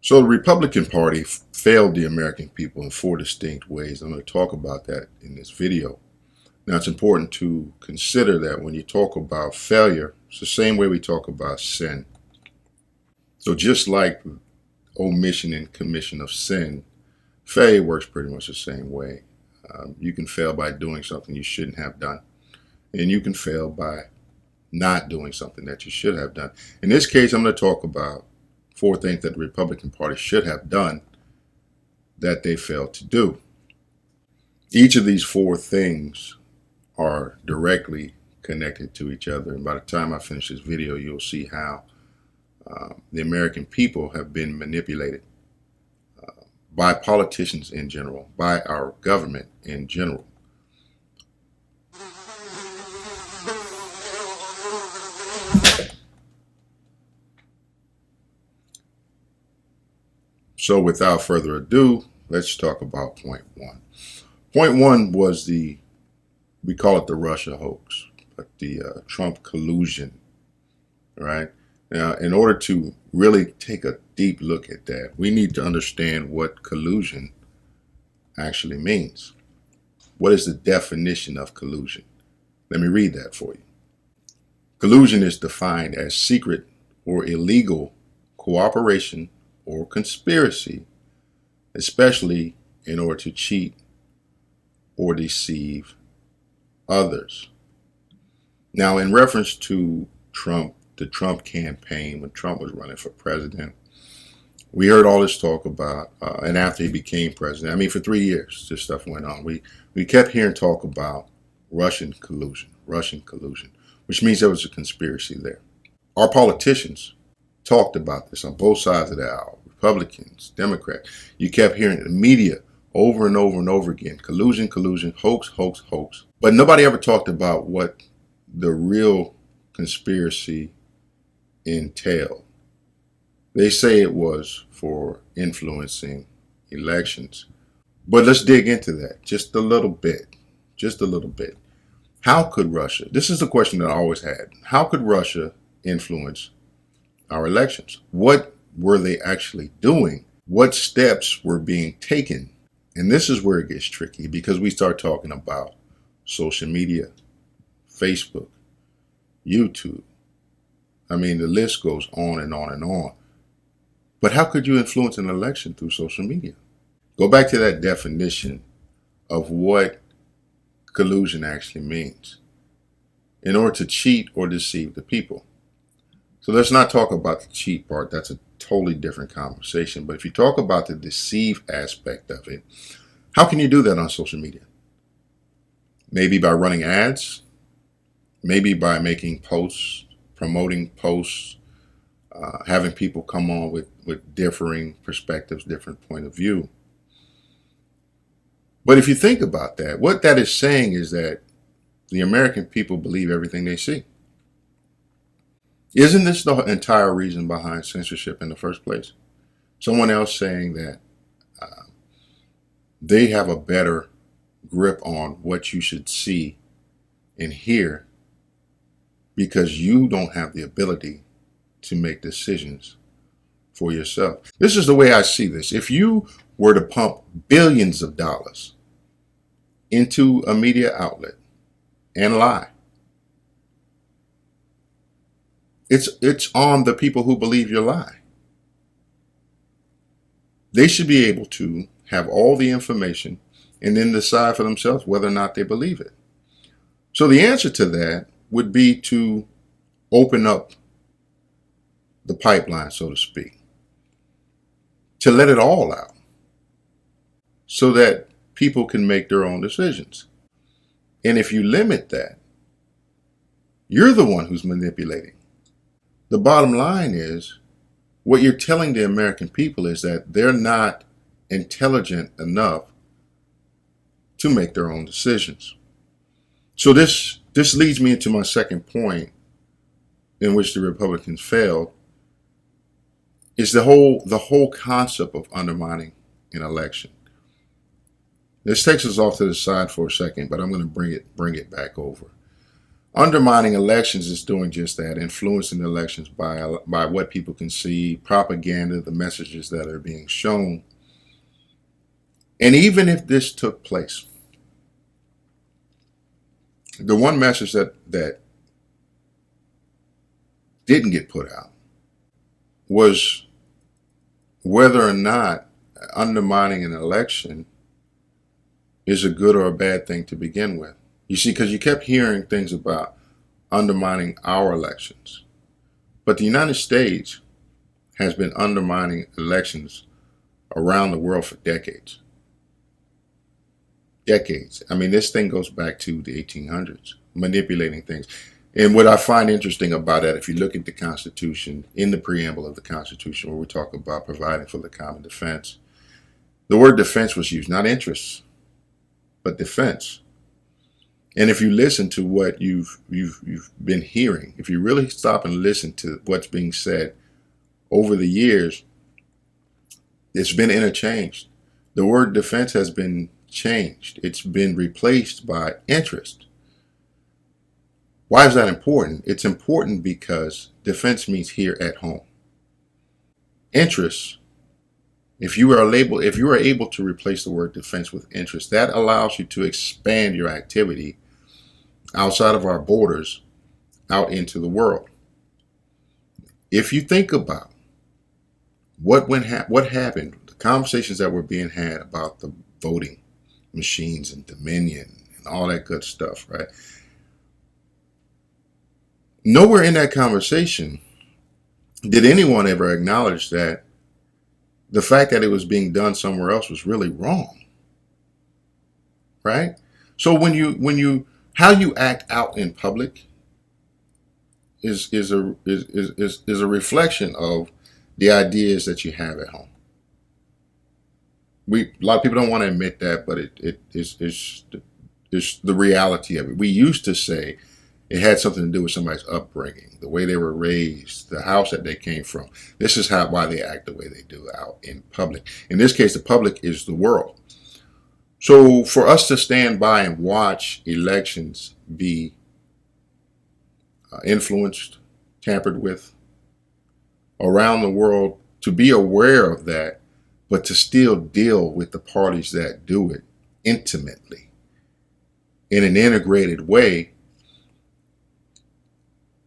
So the Republican Party failed the American people in four distinct ways. I'm going to talk about that in this video. Now, it's important to consider that when you talk about failure, it's the same way we talk about sin. So just like omission and commission of sin, failure works pretty much the same way. You can fail by doing something you shouldn't have done, and you can fail by not doing something that you should have done. In this case, I'm going to talk about four things that the Republican Party should have done that they failed to do. Each of these four things are directly connected to each other, and by the time I finish this video, you'll see how the American people have been manipulated by politicians in general, by our government in general. So without further ado, let's talk about point one. Point one was we call it the Russia hoax, but the Trump collusion, right? Now, in order to really take a deep look at that, we need to understand what collusion actually means. What is the definition of collusion? Let me read that for you. Collusion is defined as secret or illegal cooperation or conspiracy, especially in order to cheat or deceive others. Now, in reference to Trump, the Trump campaign, when Trump was running for president, we heard all this talk about, and after he became president, I mean, for 3 years, this stuff went on. We kept hearing talk about Russian collusion, which means there was a conspiracy there. Our politicians talked about this on both sides of the aisle, Republicans, Democrats. You kept hearing the media over and over and over again, collusion, hoax. But nobody ever talked about what the real conspiracy entailed. They say it was for influencing elections. But let's dig into that just a little bit. How could Russia, this is the question that I always had, how could Russia influence our elections? What were they actually doing? What steps were being taken? And this is where it gets tricky, because we start talking about social media, Facebook, YouTube. I mean, the list goes on and on and on. But how could you influence an election through social media? Go back to that definition of what collusion actually means. In order to cheat or deceive the people. So let's not talk about the cheat part. That's a totally different conversation. But if you talk about the deceive aspect of it, how can you do that on social media? Maybe by running ads, maybe by making posts, promoting posts, having people come on with differing perspectives, different point of view. But if you think about that, what that is saying is that the American people believe everything they see. Isn't this the entire reason behind censorship in the first place? Someone else saying that they have a better grip on what you should see and hear because you don't have the ability to make decisions for yourself. This is the way I see this. If you were to pump billions of dollars into a media outlet and lie, it's on the people who believe your lie. They should be able to have all the information and then decide for themselves whether or not they believe it. So the answer to that would be to open up the pipeline, so to speak, to let it all out so that people can make their own decisions. And if you limit that, you're the one who's manipulating. The bottom line is, what you're telling the American people is that they're not intelligent enough to make their own decisions. So this leads me into my second point in which the Republicans failed, is the whole concept of undermining an election. This takes us off to the side for a second, but I'm going to bring it back over. Undermining elections is doing just that, influencing elections by what people can see, propaganda, the messages that are being shown. And even if this took place, the one message that didn't get put out was whether or not undermining an election is a good or a bad thing to begin with. You see, because you kept hearing things about undermining our elections. But the United States has been undermining elections around the world for decades. Decades. I mean, this thing goes back to the 1800s, manipulating things. And what I find interesting about that, if you look at the Constitution, in the preamble of the Constitution, where we talk about providing for the common defense, the word defense was used, not interests, but defense. And if you listen to what you've been hearing, if you really stop and listen to what's being said over the years, it's been interchanged. The word defense has been changed. It's been replaced by interest. Why is that important? It's important because defense means here at home. Interest, if you are able to replace the word defense with interest, that allows you to expand your activity outside of our borders, out into the world. If you think about what happened, the conversations that were being had about the voting machines and Dominion and all that good stuff, right? Nowhere in that conversation did anyone ever acknowledge that the fact that it was being done somewhere else was really wrong, right? So how you act out in public is a reflection of the ideas that you have at home. A lot of people don't want to admit that, but it's the reality of it. We used to say it had something to do with somebody's upbringing, the way they were raised, the house that they came from. This is why they act the way they do out in public. In this case, the public is the world. So for us to stand by and watch elections be influenced, tampered with around the world, to be aware of that, but to still deal with the parties that do it intimately in an integrated way,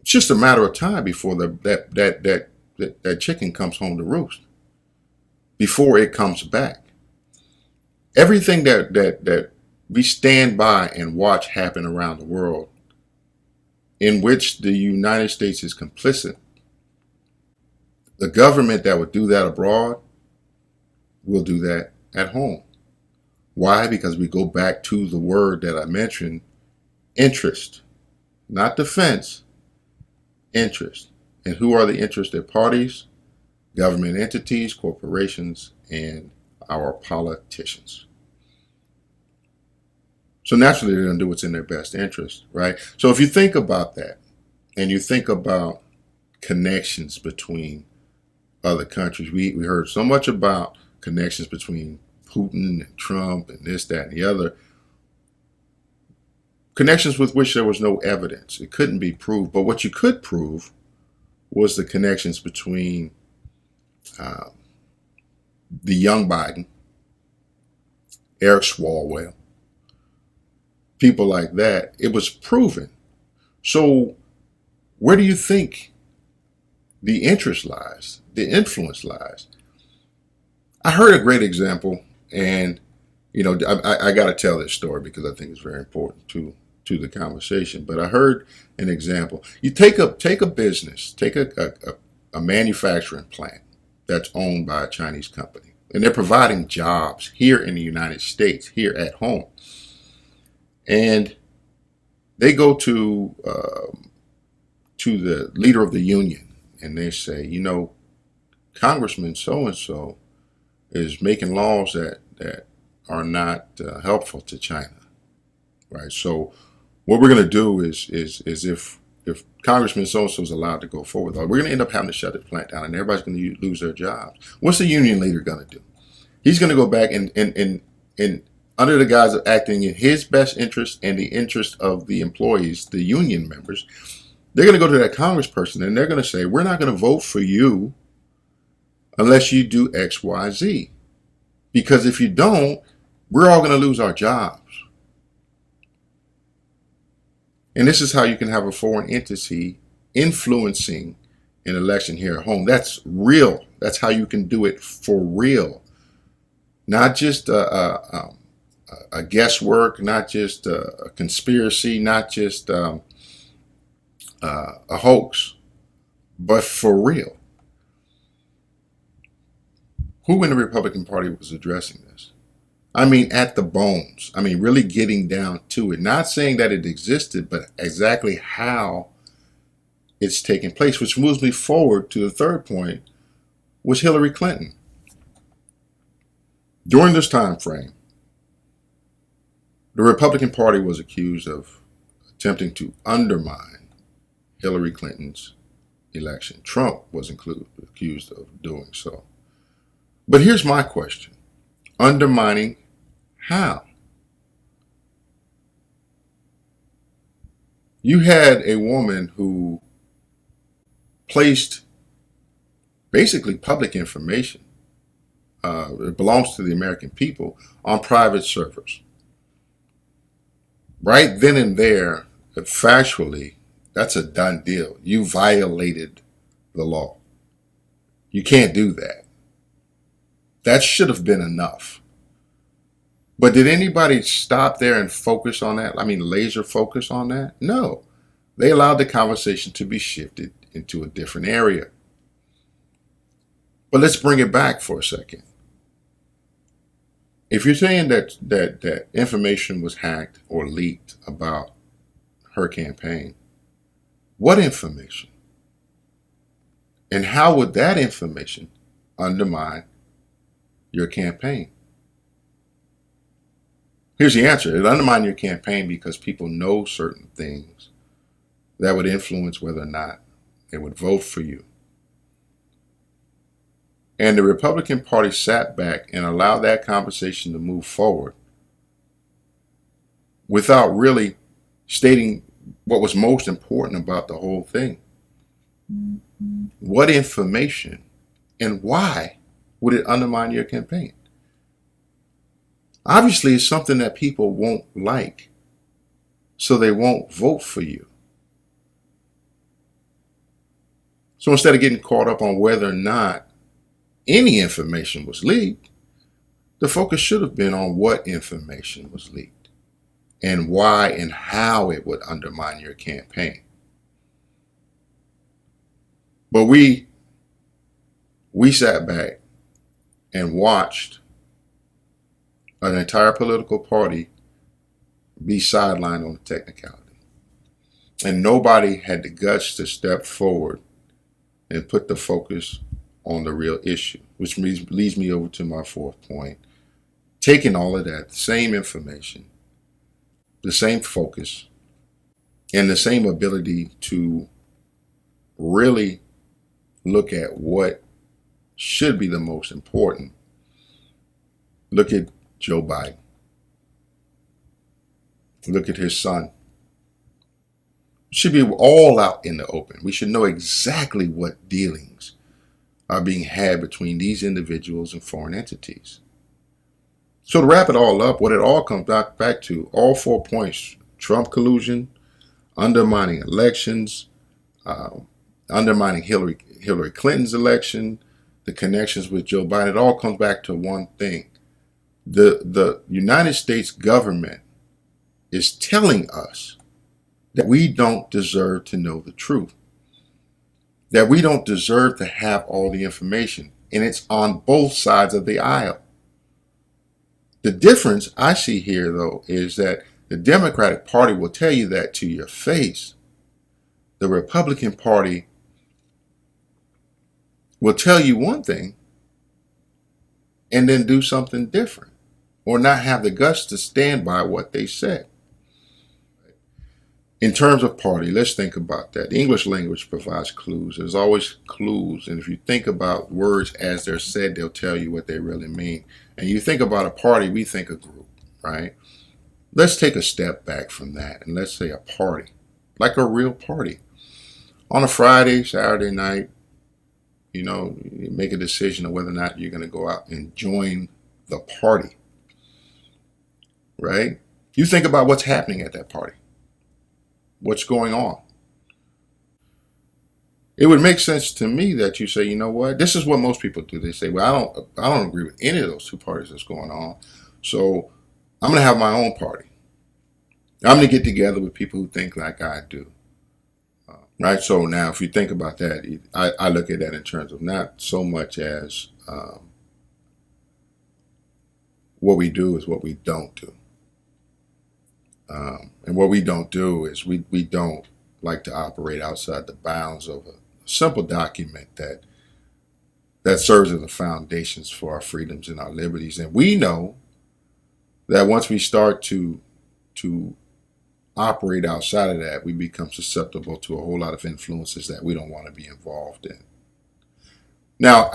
it's just a matter of time before that chicken comes home to roost, before it comes back. Everything that we stand by and watch happen around the world, in which the United States is complicit, the government that would do that abroad will do that at home. Why? Because we go back to the word that I mentioned, interest, not defense, interest. And who are the interested parties? Government entities, corporations, and our politicians. So naturally, they're going to do what's in their best interest, right? So if you think about that, and you think about connections between other countries, we heard so much about connections between Putin and Trump and this, that, and the other. Connections with which there was no evidence. It couldn't be proved. But what you could prove was the connections between the young Biden, Eric Swalwell, people like that. It was proven. So where do you think the interest lies, the influence lies? I heard a great example, and I got to tell this story because I think it's very important to the conversation. But I heard an example. You take a business, take a manufacturing plant that's owned by a Chinese company, and they're providing jobs here in the United States, here at home. And they go to the leader of the union, and they say, Congressman so-and-so is making laws that are not helpful to China, right? So what we're going to do is if Congressman so-and-so is allowed to go forward, we're going to end up having to shut the plant down, and everybody's going to lose their jobs. What's the union leader going to do? He's going to go back and under the guise of acting in his best interest and the interest of the employees, the union members, they're going to go to that congressperson and they're going to say, we're not going to vote for you unless you do X, Y, Z. Because if you don't, we're all going to lose our jobs. And this is how you can have a foreign entity influencing an election here at home. That's real. That's how you can do it for real. Not just a guesswork, not just a conspiracy, not just a hoax, but for real. Who in the Republican Party was addressing this? I mean, at the bones. I mean, really getting down to it. Not saying that it existed, but exactly how it's taking place, which moves me forward to the third point, was Hillary Clinton. During this time frame, the Republican Party was accused of attempting to undermine Hillary Clinton's election. Trump was accused of doing so. But here's my question. Undermining how? You had a woman who placed basically public information, it belongs to the American people, on private servers. Right then and there, factually, that's a done deal. You violated the law. You can't do that. That should have been enough. But did anybody stop there and focus on that? I mean, laser focus on that? No. They allowed the conversation to be shifted into a different area. But let's bring it back for a second. If you're saying that information was hacked or leaked about her campaign, what information? And how would that information undermine your campaign? Here's the answer. It undermines your campaign because people know certain things that would influence whether or not they would vote for you. And the Republican Party sat back and allowed that conversation to move forward without really stating what was most important about the whole thing. What information and why would it undermine your campaign? Obviously, it's something that people won't like, so they won't vote for you. So instead of getting caught up on whether or not any information was leaked, the focus should have been on what information was leaked and why and how it would undermine your campaign. But we sat back and watched an entire political party be sidelined on a technicality. And nobody had the guts to step forward and put the focus on the real issue, which leads me over to my fourth point. Taking all of that, the same information, the same focus, and the same ability to really look at what should be the most important. Look at Joe Biden. Look at his son. It should be all out in the open. We should know exactly what dealings are being had between these individuals and foreign entities. So to wrap it all up, what it all comes back to, all 4 points: Trump collusion, undermining elections, undermining Hillary Clinton's election, the connections with Joe Biden. It all comes back to one thing. The United States government is telling us that we don't deserve to know the truth, that we don't deserve to have all the information, and it's on both sides of the aisle. The difference I see here, though, is that the Democratic Party will tell you that to your face. The Republican Party will tell you one thing and then do something different, or not have the guts to stand by what they said. In terms of party, let's think about that. The English language provides clues. There's always clues. And if you think about words as they're said, they'll tell you what they really mean. And you think about a party, we think a group. right? Let's take a step back from that and let's say a party, like a real party. On a Friday, Saturday night, you make a decision of whether or not you're going to go out and join the party, right? You think about what's happening at that party, what's going on. It would make sense to me that you say, you know what, this is what most people do. They say, well, I don't agree with any of those two parties that's going on, so I'm going to have my own party. I'm going to get together with people who think like I do. Right. So now, if you think about that, I look at that in terms of not so much as what we do is what we don't do. And what we don't do is we don't like to operate outside the bounds of a simple document that serves as the foundations for our freedoms and our liberties. And we know that once we start to operate outside of that, we become susceptible to a whole lot of influences that we don't want to be involved in. Now,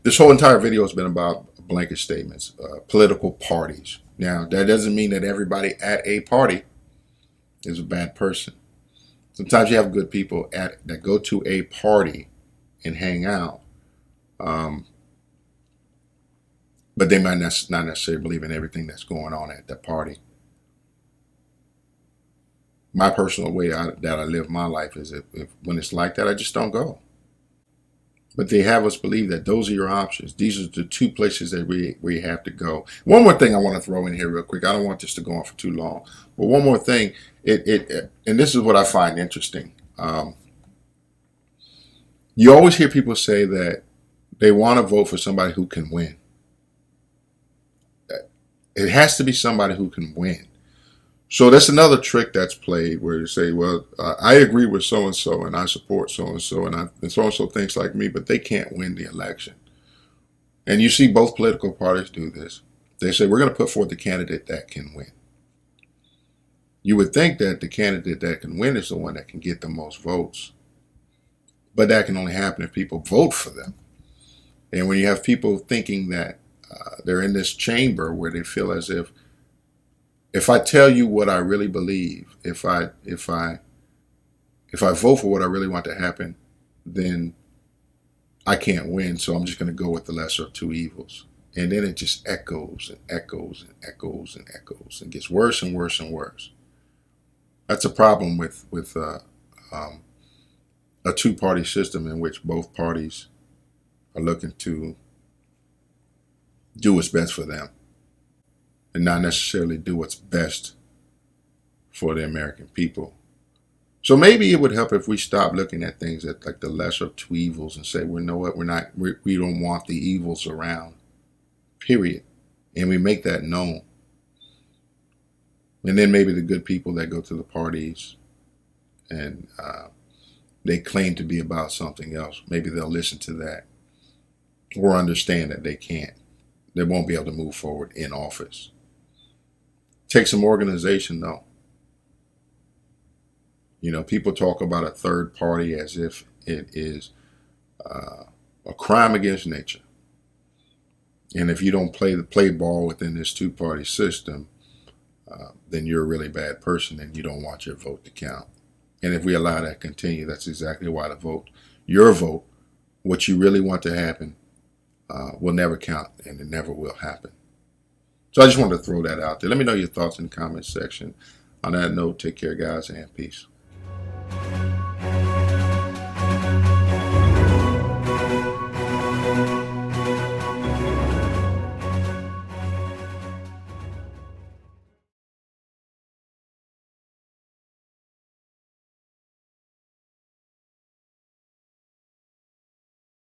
this whole entire video has been about blanket statements, political parties. Now, that doesn't mean that everybody at a party is a bad person. Sometimes you have good people that go to a party and hang out, but they might not necessarily believe in everything that's going on at that party. My personal way that I live my life is if when it's like that, I just don't go. But they have us believe that those are your options. These are the two places that we have to go. One more thing I want to throw in here real quick. I don't want this to go on for too long. But one more thing, and this is what I find interesting. You always hear people say that they want to vote for somebody who can win. It has to be somebody who can win. So that's another trick that's played where you say, well, I agree with so-and-so and I support so-and-so and so-and-so thinks like me, but they can't win the election. And you see both political parties do this. They say, we're going to put forth the candidate that can win. You would think that the candidate that can win is the one that can get the most votes. But that can only happen if people vote for them. And when you have people thinking that they're in this chamber where they feel as if I tell you what I really believe, if I vote for what I really want to happen, then I can't win. So I'm just going to go with the lesser of two evils. And then it just echoes and echoes and echoes and echoes and gets worse and worse and worse. That's a problem with a two-party system in which both parties are looking to do what's best for them and not necessarily do what's best for the American people. So maybe it would help if we stop looking at things at like the lesser of two evils and say, well, you know what, we don't want the evils around, period. And we make that known. And then maybe the good people that go to the parties and they claim to be about something else, maybe they'll listen to that or understand that they can't. They won't be able to move forward in office. Take some organization, though. You know, people talk about a third party as if it is a crime against nature. And if you don't play ball within this two-party system, then you're a really bad person and you don't want your vote to count. And if we allow that to continue, that's exactly why your vote, what you really want to happen, will never count and it never will happen. So I just wanted to throw that out there. Let me know your thoughts in the comments section. On that note, take care, guys, and peace.